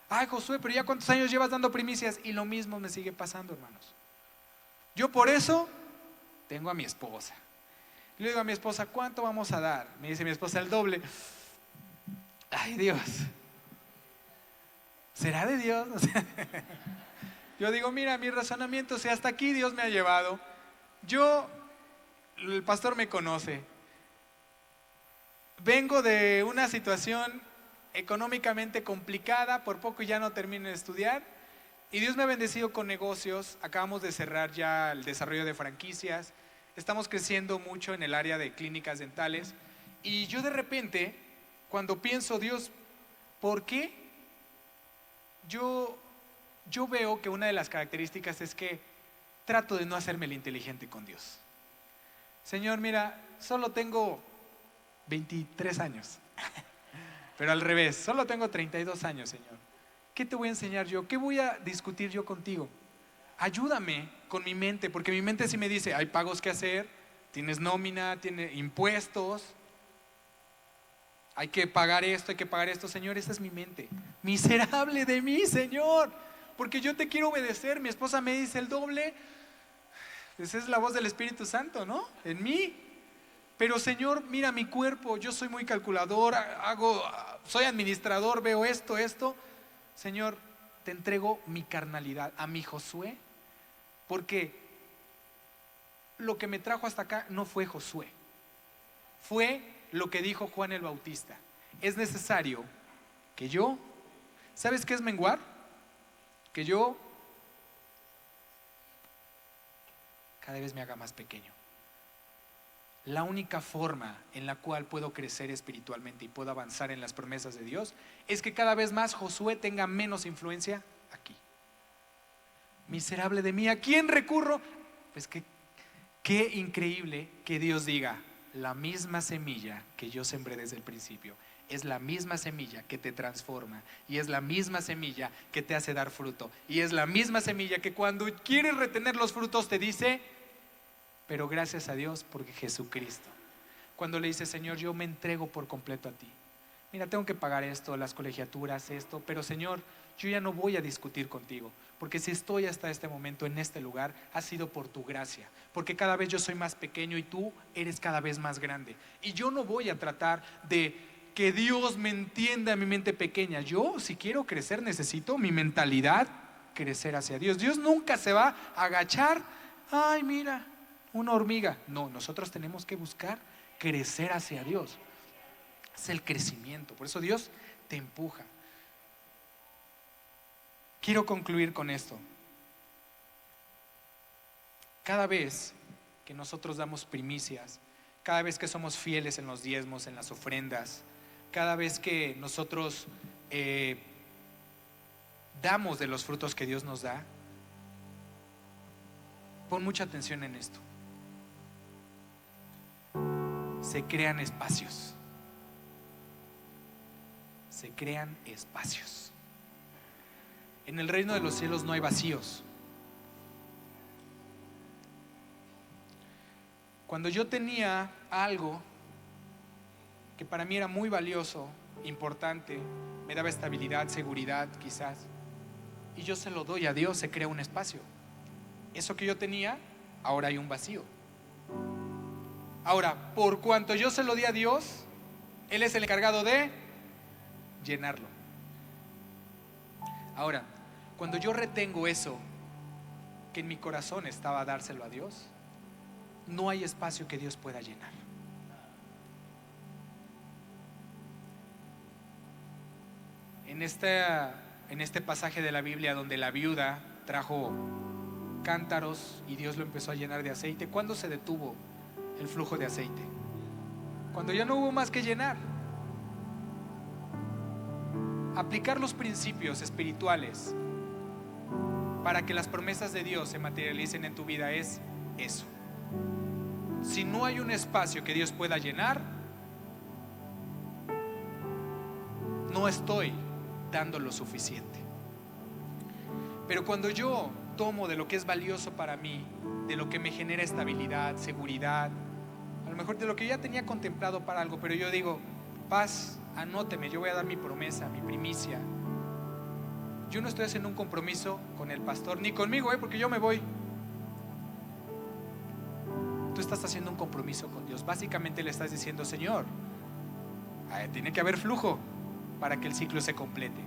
Ay, Josué, pero ya cuántos años llevas dando primicias. Y lo mismo me sigue pasando, hermanos. Yo por eso tengo a mi esposa. Le digo a mi esposa, ¿cuánto vamos a dar? Me dice mi esposa, el doble. Ay, Dios, ¿será de Dios? Yo digo, mira, mi razonamiento, si hasta aquí Dios me ha llevado. El pastor me conoce. Vengo de una situación económicamente complicada, por poco ya no termino de estudiar. Y Dios me ha bendecido con negocios. Acabamos de cerrar ya el desarrollo de franquicias. Estamos creciendo mucho en el área de clínicas dentales. Y yo de repente, cuando pienso, Dios, ¿por qué? Yo veo que una de las características es que trato de no hacerme el inteligente con Dios. Señor, mira, solo tengo 23 años. Pero al revés, solo tengo 32 años, Señor. ¿Qué te voy a enseñar yo? ¿Qué voy a discutir yo contigo? Ayúdame con mi mente, porque mi mente sí me dice, hay pagos que hacer, tienes nómina, tienes impuestos, hay que pagar esto, Señor, esa es mi mente. Miserable de mí, Señor, porque yo te quiero obedecer. Mi esposa me dice el doble. Esa es la voz del Espíritu Santo, ¿no? En mí. Pero Señor, mira mi cuerpo, yo soy muy calculador, soy administrador, veo esto. Señor, te entrego mi carnalidad, a mi Josué, porque lo que me trajo hasta acá no fue Josué, fue lo que dijo Juan el Bautista. Es necesario que yo, ¿sabes qué es menguar? Que yo cada vez me haga más pequeño. La única forma en la cual puedo crecer espiritualmente y puedo avanzar en las promesas de Dios es que cada vez más Josué tenga menos influencia aquí. Miserable de mí, ¿a quién recurro? Pues qué increíble que Dios diga, la misma semilla que yo sembré desde el principio, es la misma semilla que te transforma, y es la misma semilla que te hace dar fruto, y es la misma semilla que cuando quieres retener los frutos te dice, pero gracias a Dios por Jesucristo. Cuando le dices, Señor, yo me entrego por completo a ti. Mira, tengo que pagar esto, las colegiaturas, esto, pero Señor, yo ya no voy a discutir contigo, porque si estoy hasta este momento en este lugar, ha sido por tu gracia, porque cada vez yo soy más pequeño y tú eres cada vez más grande, y yo no voy a tratar de que Dios me entienda mi mente pequeña. Yo, si quiero crecer, necesito mi mentalidad crecer hacia Dios. Dios nunca se va a agachar, ay mira, una hormiga. No, nosotros tenemos que buscar crecer hacia Dios. Es el crecimiento, por eso Dios te empuja. Quiero concluir con esto. Cada vez que nosotros damos primicias, cada vez que somos fieles en los diezmos, en las ofrendas, cada vez que nosotros damos de los frutos que Dios nos da, pon mucha atención en esto. Se crean espacios. Se crean espacios. En el reino de los cielos no hay vacíos. Cuando yo tenía algo que para mí era muy valioso, importante, me daba estabilidad, seguridad quizás, y yo se lo doy a Dios, se crea un espacio. Eso que yo tenía, ahora hay un vacío. Ahora, por cuanto yo se lo di a Dios, Él es el encargado de llenarlo. Ahora, cuando yo retengo eso que en mi corazón estaba a dárselo a Dios, no hay espacio que Dios pueda llenar. En este pasaje de la Biblia donde la viuda trajo cántaros y Dios lo empezó a llenar de aceite, ¿cuándo se detuvo el flujo de aceite? Cuando ya no hubo más que llenar. Aplicar los principios espirituales para que las promesas de Dios se materialicen en tu vida es eso. Si no hay un espacio que Dios pueda llenar, no estoy dando lo suficiente. Pero cuando yo tomo de lo que es valioso para mí, de lo que me genera estabilidad, seguridad, a lo mejor de lo que ya tenía contemplado para algo, pero yo digo, paz, anóteme, yo voy a dar mi promesa, mi primicia. Yo no estoy haciendo un compromiso con el pastor, ni conmigo, porque yo me voy. Tú estás haciendo un compromiso con Dios. Básicamente le estás diciendo, Señor, tiene que haber flujo para que el ciclo se complete.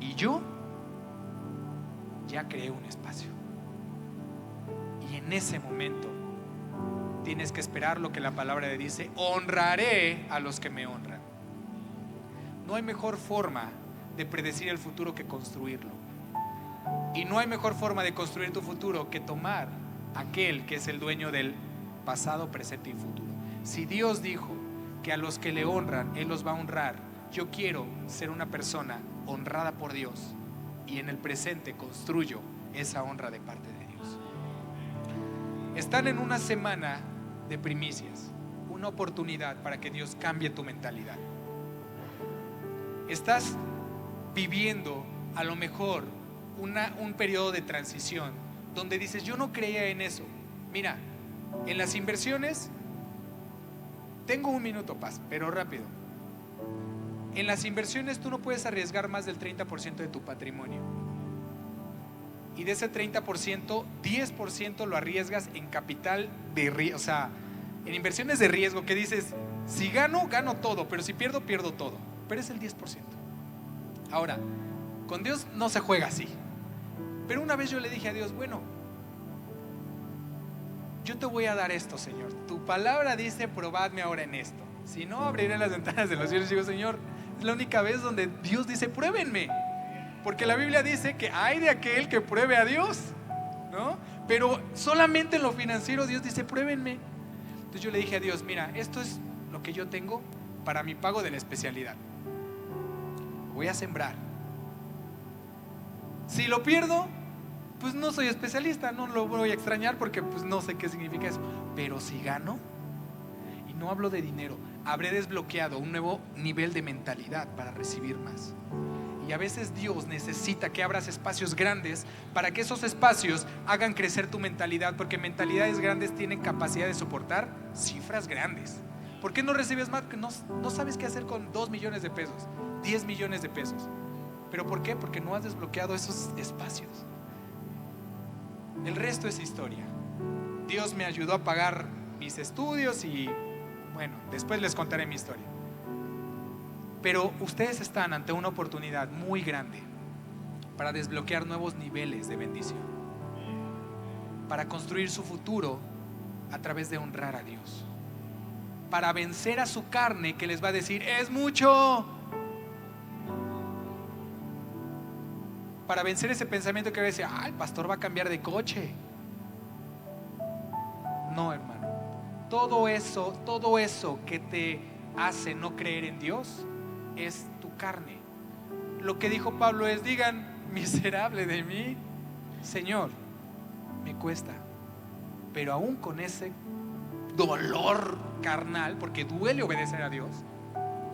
Y yo ya creé un espacio. Y en ese momento tienes que esperar lo que la palabra le dice: honraré a los que me honran. No hay mejor forma de predecir el futuro que construirlo. Y no hay mejor forma de construir tu futuro que tomar aquel que es el dueño del pasado, presente y futuro. Si Dios dijo que a los que le honran Él los va a honrar, yo quiero ser una persona honrada por Dios, y en el presente construyo esa honra de parte de Dios. Están en una semana de primicias, una oportunidad para que Dios cambie tu mentalidad. Estás viviendo a lo mejor un periodo de transición donde dices: yo no creía en eso. Mira, en las inversiones, tengo un minuto, Paz, pero rápido. En las inversiones tú no puedes arriesgar más del 30% de tu patrimonio. Y de ese 30%, 10% lo arriesgas en capital de riesgo, o sea, en inversiones de riesgo, que dices: si gano, gano todo, pero si pierdo, pierdo todo. Pero es el 10%. Ahora, con Dios no se juega así. Pero una vez yo le dije a Dios: bueno, yo te voy a dar esto, Señor. Tu palabra dice: probadme ahora en esto. Si no, abriré las ventanas de los cielos. Y digo: Señor, es la única vez donde Dios dice: pruébenme. Porque la Biblia dice que hay de aquel que pruebe a Dios, ¿no? Pero solamente en lo financiero Dios dice: pruébenme. Entonces yo le dije a Dios: mira, esto es lo que yo tengo para mi pago de la especialidad. Voy a sembrar. Si lo pierdo, pues no soy especialista, no lo voy a extrañar porque pues no sé qué significa eso. Pero si gano, y no hablo de dinero, habré desbloqueado un nuevo nivel de mentalidad para recibir más. Y a veces Dios necesita que abras espacios grandes para que esos espacios hagan crecer tu mentalidad, porque mentalidades grandes tienen capacidad de soportar cifras grandes. ¿Por qué no recibes más? Porque no sabes qué hacer con 2 millones de pesos, 10 millones de pesos. ¿Pero por qué? Porque no has desbloqueado esos espacios. El resto es historia. Dios me ayudó a pagar mis estudios y bueno, después les contaré mi historia. Pero ustedes están ante una oportunidad muy grande para desbloquear nuevos niveles de bendición, para construir su futuro a través de honrar a Dios, para vencer a su carne que les va a decir es mucho, para vencer ese pensamiento que va a decir el pastor va a cambiar de coche. No, hermano, todo eso que te hace no creer en Dios es tu carne. Lo que dijo Pablo es: digan, miserable de mí, Señor, me cuesta. Pero aún con ese dolor carnal, porque duele obedecer a Dios.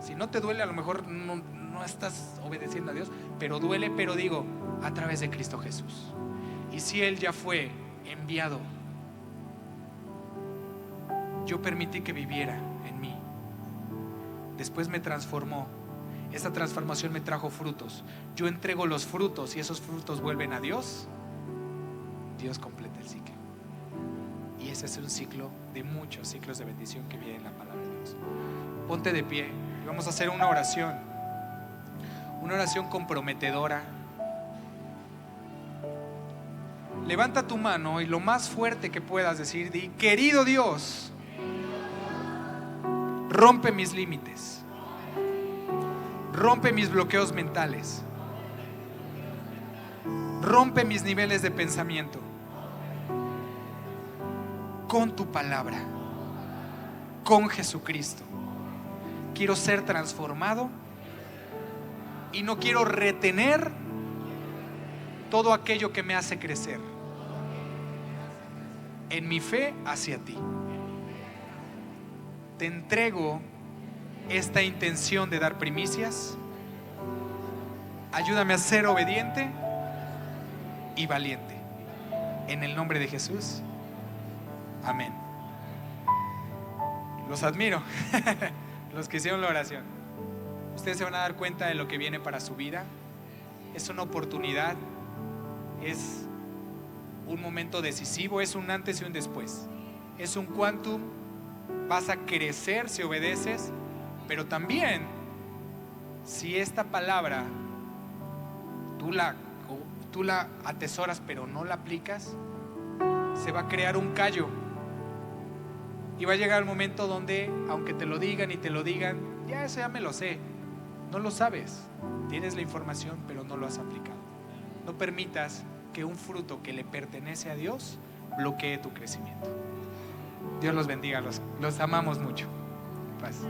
Si no te duele, a lo mejor no estás obedeciendo a Dios, pero duele. Pero digo, a través de Cristo Jesús. Y si Él ya fue enviado, yo permití que viviera en mí. Después me transformó. Esa transformación me trajo frutos. Yo entrego los frutos y esos frutos vuelven a Dios. Dios completa el ciclo. Y ese es un ciclo de muchos ciclos de bendición que viene en la palabra de Dios. Ponte de pie y vamos a hacer una oración. Una oración comprometedora. Levanta tu mano y lo más fuerte que puedas decir: di, querido Dios, rompe mis límites. Rompe mis bloqueos mentales. Rompe mis niveles de pensamiento con tu palabra, con Jesucristo. Quiero ser transformado y no quiero retener todo aquello que me hace crecer en mi fe hacia ti. Te entrego esta intención de dar primicias. Ayúdame a ser obediente y valiente. En el nombre de Jesús. Amén. Los admiro. Los que hicieron la oración. Ustedes se van a dar cuenta de lo que viene para su vida. Es una oportunidad. Es un momento decisivo. Es un antes y un después. Es un quantum. Vas a crecer si obedeces. Pero también, si esta palabra tú la atesoras pero no la aplicas, se va a crear un callo. Y va a llegar el momento donde, aunque te lo digan y te lo digan, ya eso ya me lo sé. No lo sabes. Tienes la información pero no lo has aplicado. No permitas que un fruto que le pertenece a Dios bloquee tu crecimiento. Dios los bendiga. Los amamos mucho. Paz.